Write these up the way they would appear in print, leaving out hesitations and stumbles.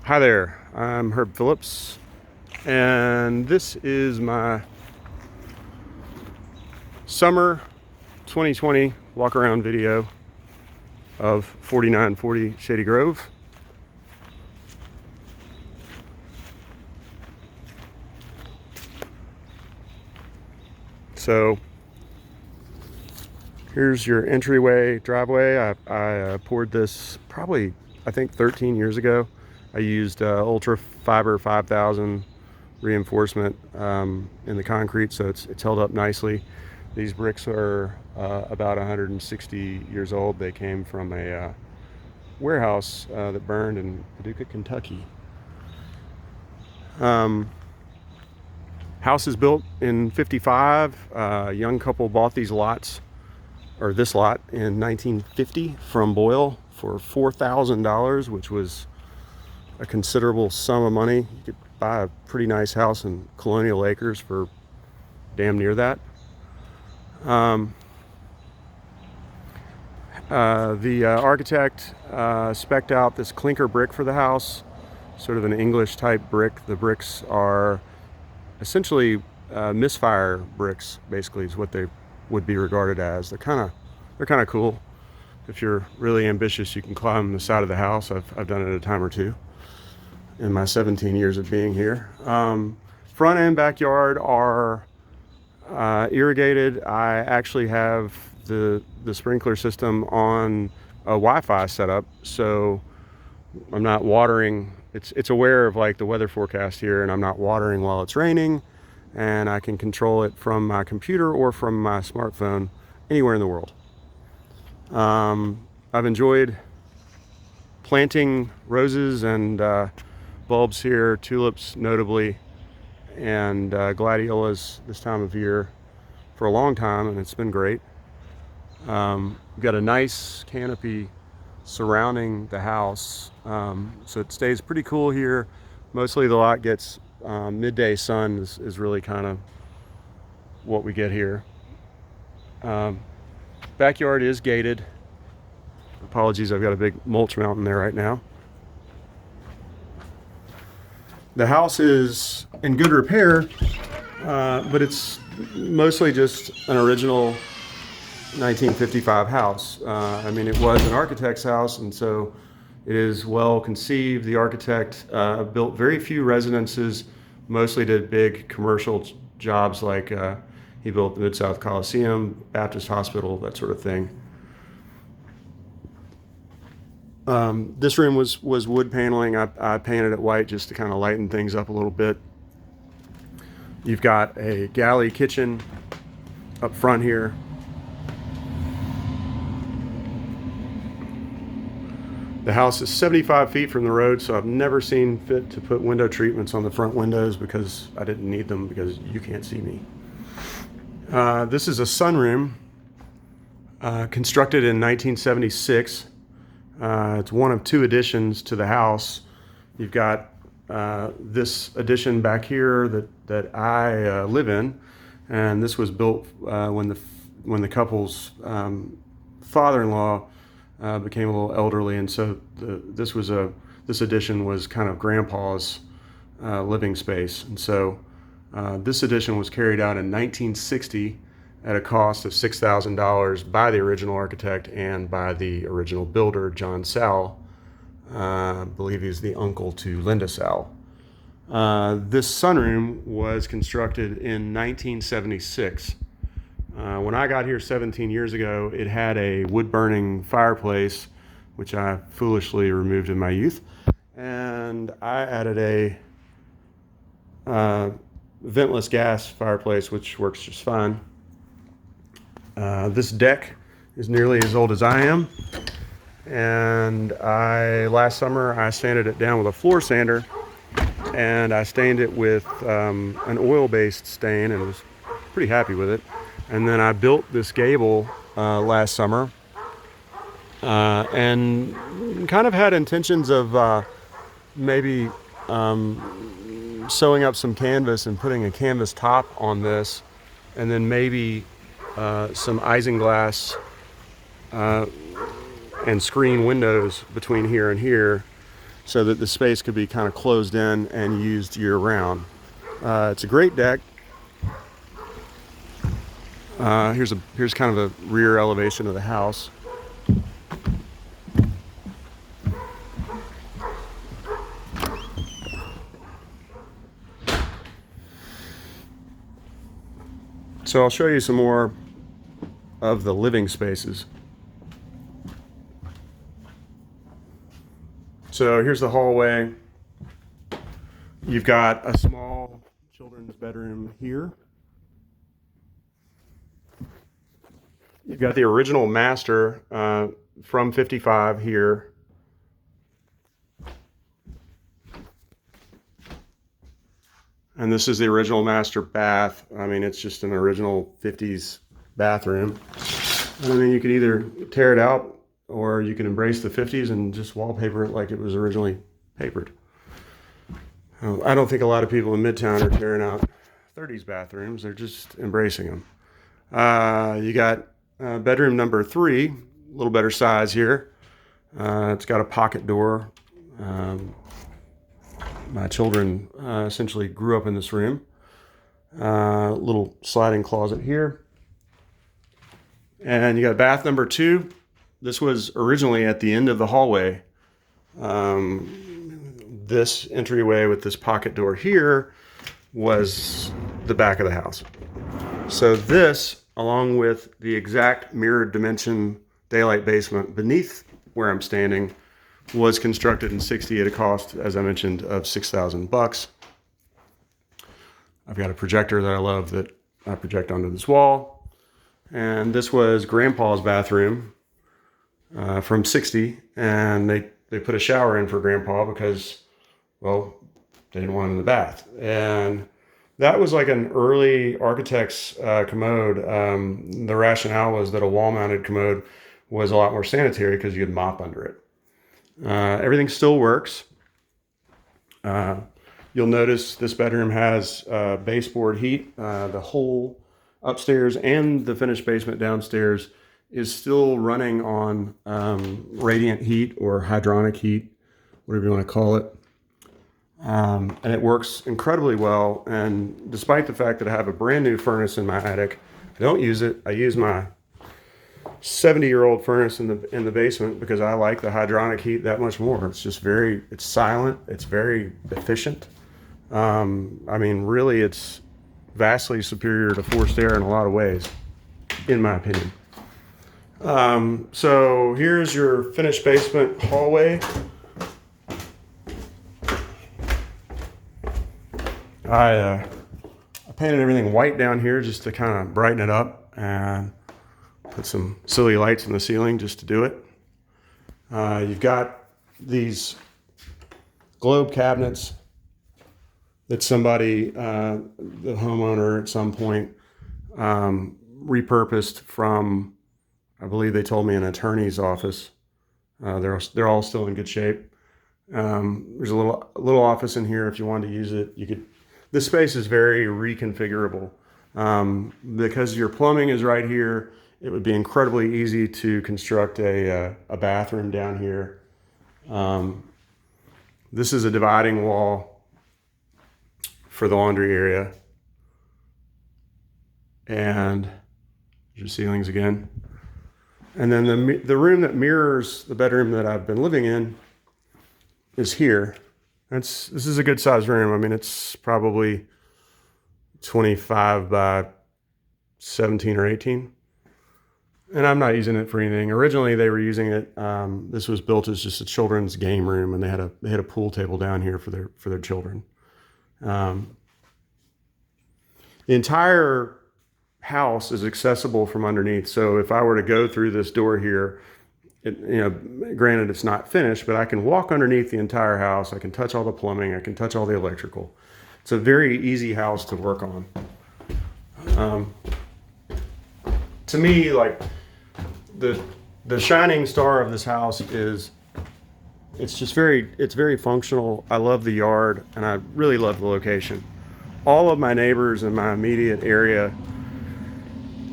Hi there, I'm Herb Phillips, and this is my summer 2020 walk around video of 4940 Shady Grove. So here's your entryway driveway. I poured this probably, I think 13 years ago. I used Ultra Fiber 5000 reinforcement in the concrete, so it's held up nicely. These bricks are about 160 years old. They came from a warehouse that burned in Paducah, Kentucky. House is built in '55. A young couple bought these lots, or this lot, in 1950 from Boyle for $4,000, which was a considerable sum of money. You could buy a pretty nice house in Colonial Acres for damn near that. The architect spec'd out this clinker brick for the house, sort of an English type brick. The bricks are essentially misfire bricks, basically, is what they would be regarded as. They're kind of cool. If you're really ambitious, you can climb the side of the house. I've done it a time or two in my 17 years of being here. Front and backyard are irrigated. I actually have the sprinkler system on a Wi-Fi setup, so I'm not watering. It's aware of like the weather forecast here, and I'm not watering while it's raining, and I can control it from my computer or from my smartphone anywhere in the world. I've enjoyed planting roses and bulbs here, tulips notably, and gladiolas this time of year for a long time, and it's been great. We've got a nice canopy surrounding the house, so it stays pretty cool here. Mostly the lot gets midday sun is really kind of what we get here. Backyard is gated. Apologies, I've got a big mulch mountain there right now. The house is in good repair, but it's mostly just an original 1955 house. I mean, it was an architect's house, and so it is well conceived. The architect built very few residences, mostly did big commercial jobs, like he built the Mid-South Coliseum, Baptist Hospital, that sort of thing. This room was wood paneling. I painted it white just to kind of lighten things up a little bit. You've got a galley kitchen up front here. The house is 75 feet from the road, so I've never seen fit to put window treatments on the front windows because I didn't need them, because you can't see me. This is a sunroom constructed in 1976. It's one of two additions to the house. You've got this addition back here that I live in, and this was built when the couple's father-in-law became a little elderly, and so this addition was kind of Grandpa's living space, and so this addition was carried out in 1960 at a cost of $6,000 by the original architect and by the original builder, John Sal. I believe he's the uncle to Linda Sal. This sunroom was constructed in 1976. When I got here 17 years ago, it had a wood-burning fireplace, which I foolishly removed in my youth, and I added a ventless gas fireplace, which works just fine. This deck is nearly as old as I am, and last summer I sanded it down with a floor sander, and I stained it with an oil-based stain, and was pretty happy with it. And then I built this gable last summer, and kind of had intentions of maybe sewing up some canvas and putting a canvas top on this, and then maybe some isinglass and screen windows between here and here, so that the space could be kind of closed in and used year round. It's a great deck. Here's kind of a rear elevation of the house. So I'll show you some more of the living spaces. So here's the hallway. You've got a small children's bedroom here. You've got the original master from 55 here. And this is the original master bath. I mean, it's just an original 50s bathroom. I mean, you could either tear it out or you can embrace the 50s and just wallpaper it like it was originally papered. I don't think a lot of people in Midtown are tearing out 30s bathrooms. They're just embracing them. You got bedroom number 3, a little better size here. It's got a pocket door. My children essentially grew up in this room. Little sliding closet here. And you got bath number 2. This was originally at the end of the hallway. This entryway with this pocket door here was the back of the house. So this, along with the exact mirrored dimension daylight basement beneath where I'm standing, was constructed in '60 at a cost, as I mentioned, of $6,000. I've got a projector that I love that I project onto this wall. And this was Grandpa's bathroom from '60. And they put a shower in for Grandpa because, well, they didn't want him in the bath. And that was like an early architect's commode. The rationale was that a wall-mounted commode was a lot more sanitary because you could mop under it. Everything still works. You'll notice this bedroom has baseboard heat. The whole upstairs and the finished basement downstairs is still running on radiant heat or hydronic heat, whatever you want to call it. And it works incredibly well. And despite the fact that I have a brand new furnace in my attic, I don't use it. I use my 70-year-old furnace in the basement because I like the hydronic heat that much more. It's just it's silent. It's very efficient. I mean, really, it's vastly superior to forced air in a lot of ways, in my opinion. So here's your finished basement hallway. I painted everything white down here just to kind of brighten it up and put some silly lights in the ceiling just to do it. You've got these globe cabinets that somebody, the homeowner at some point, repurposed from, I believe they told me, an attorney's office. They're all still in good shape. There's a little office in here if you wanted to use it. You could. This space is very reconfigurable. Because your plumbing is right here, it would be incredibly easy to construct a bathroom down here. This is a dividing wall for the laundry area. And your ceilings again. And then the room that mirrors the bedroom that I've been living in is here. This is a good sized room. I mean, it's probably 25 by 17 or 18. And I'm not using it for anything. Originally, they were using it. This was built as just a children's game room, and they had a pool table down here for their children. The entire house is accessible from underneath. So if I were to go through this door here, granted it's not finished, but I can walk underneath the entire house. I can touch all the plumbing. I can touch all the electrical. It's a very easy house to work on. To me, like the shining star of this house is it's very functional. I love the yard, and I really love the location. All of my neighbors in my immediate area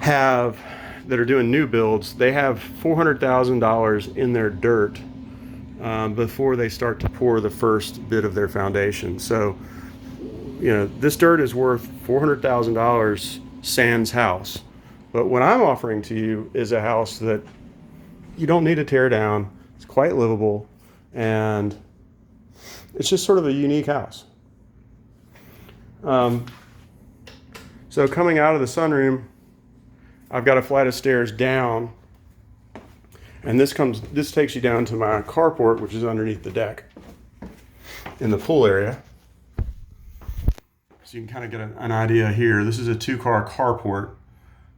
that are doing new builds, they have $400,000 in their dirt before they start to pour the first bit of their foundation. So, you know, this dirt is worth $400,000 sans house. But what I'm offering to you is a house that you don't need to tear down. It's quite livable, and it's just sort of a unique house. So coming out of the sunroom, I've got a flight of stairs down, and this takes you down to my carport, which is underneath the deck in the pool area. So you can kind of get an idea here. This is a 2-car carport.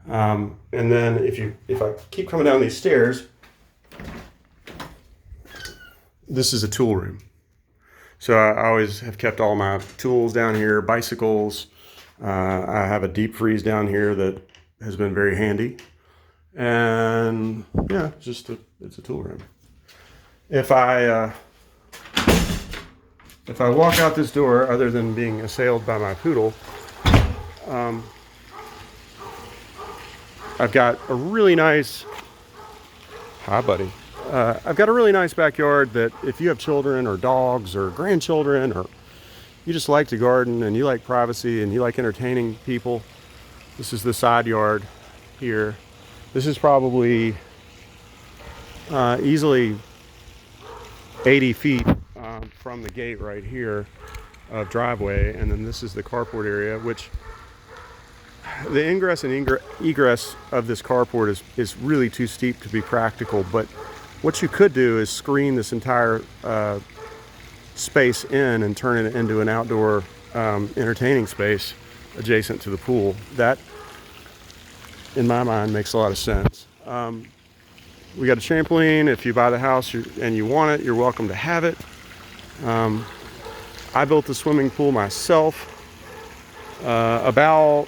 And then if I keep coming down these stairs, this is a tool room. So I always have kept all my tools down here, bicycles. I have a deep freeze down here that has been very handy. And yeah, it's a tool room. If I walk out this door, other than being assailed by my poodle, I've got a really nice, hi buddy. I've got a really nice backyard that if you have children or dogs or grandchildren, or you just like to garden and you like privacy and you like entertaining people, this is the side yard here. This is probably easily 80 feet from the gate right here of driveway, and then this is the carport area, which the ingress and egress of this carport is really too steep to be practical. But what you could do is screen this entire space in and turn it into an outdoor entertaining space adjacent to the pool. That, in my mind, makes a lot of sense. We got a trampoline. If you buy the house and you want it, you're welcome to have it. I built the swimming pool myself about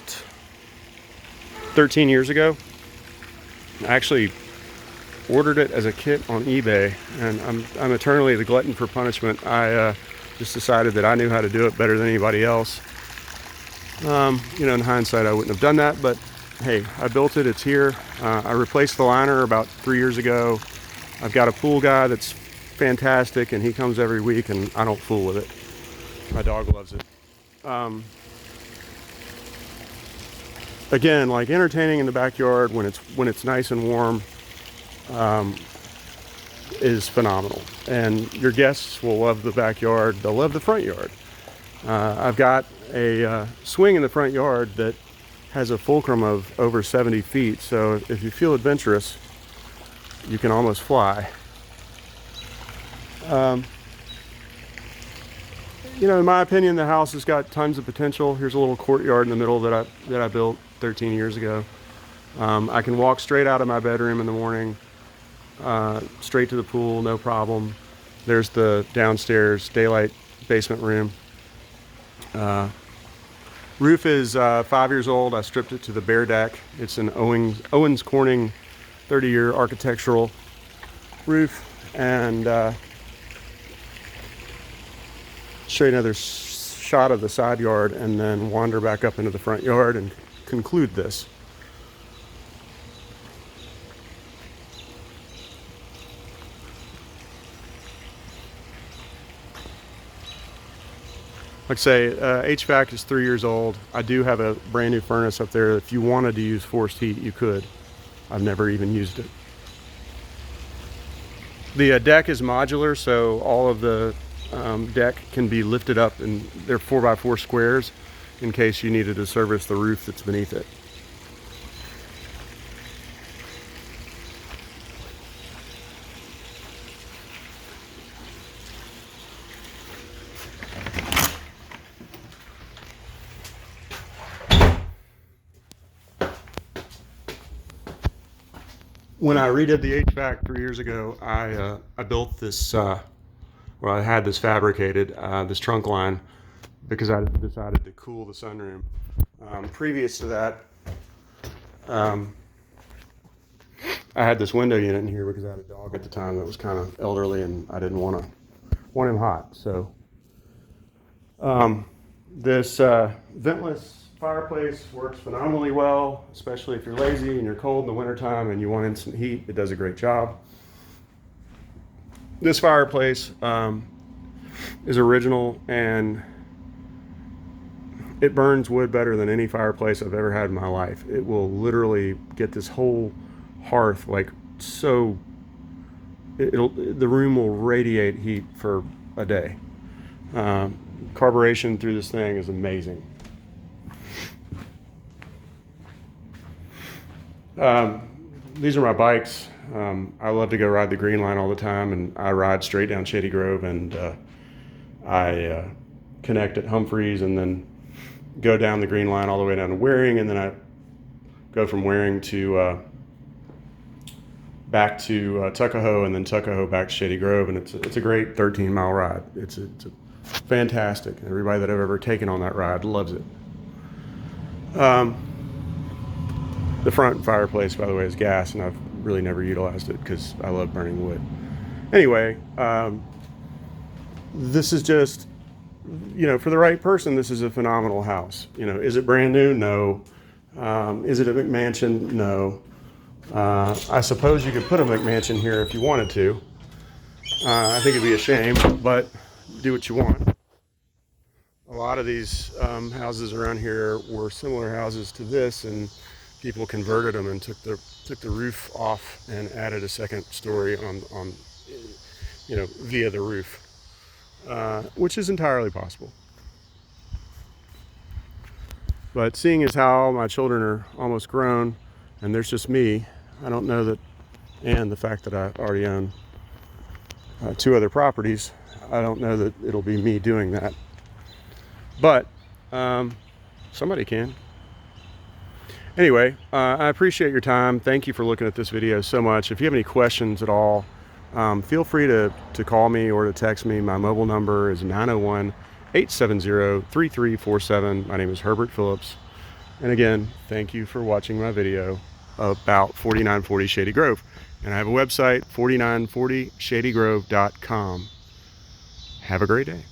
13 years ago. I actually ordered it as a kit on eBay, and I'm eternally the glutton for punishment. I just decided that I knew how to do it better than anybody else. You know, in hindsight, I wouldn't have done that, but hey, I built it. It's here. I replaced the liner about 3 years ago. I've got a pool guy that's fantastic, and he comes every week, and I don't fool with it. My dog loves it. Again, like entertaining in the backyard when it's nice and warm is phenomenal, and your guests will love the backyard. They'll love the front yard. I've got a swing in the front yard that has a fulcrum of over 70 feet, so if you feel adventurous, you can almost fly. You know, in my opinion, the house has got tons of potential. Here's a little courtyard in the middle that I built 13 years ago. I can walk straight out of my bedroom in the morning, straight to the pool, no problem. There's the downstairs daylight basement room. Roof is 5 years old. I stripped it to the bare deck. It's an Owens Corning 30-year architectural roof. And show you another shot of the side yard, and then wander back up into the front yard and conclude this. Like I say, HVAC is 3 years old. I do have a brand new furnace up there. If you wanted to use forced heat, you could. I've never even used it. The deck is modular, so all of the deck can be lifted up, and they're 4x4 squares in case you needed to service the roof that's beneath it. When I redid the HVAC 3 years ago, I built this, I had this fabricated, this trunk line, because I decided to cool the sunroom. Previous to that, I had this window unit in here because I had a dog at the time that was kind of elderly, and I didn't want him hot. So this ventless fireplace works phenomenally well, especially if you're lazy and you're cold in the wintertime and you want instant heat. It does a great job. This fireplace is original, and it burns wood better than any fireplace I've ever had in my life. It will literally get this whole hearth like so, the room will radiate heat for a day. Carburation through this thing is amazing. These are my bikes. I love to go ride the Green Line all the time, and I ride straight down Shady Grove, and I connect at Humphreys and then go down the Green Line all the way down to Waring, and then I go from Waring to back to Tuckahoe, and then Tuckahoe back to Shady Grove, and it's a great 13-mile ride. It's fantastic. Everybody that I've ever taken on that ride loves it. The front fireplace, by the way, is gas, and I've really never utilized it because I love burning wood. Anyway, this is just, for the right person, this is a phenomenal house. Is it brand new? No. Is it a McMansion? No. I suppose you could put a McMansion here if you wanted to. I think it'd be a shame, but do what you want. A lot of these houses around here were similar houses to this, and people converted them and took the roof off and added a second story on via the roof, which is entirely possible. But seeing as how my children are almost grown and there's just me, I don't know that, and the fact that I already own 2 other properties, I don't know that it'll be me doing that. But somebody can. Anyway, I appreciate your time. Thank you for looking at this video so much. If you have any questions at all, feel free to call me or to text me. My mobile number is 901-870-3347. My name is Herbert Phillips. And again, thank you for watching my video about 4940 Shady Grove. And I have a website, 4940shadygrove.com. Have a great day.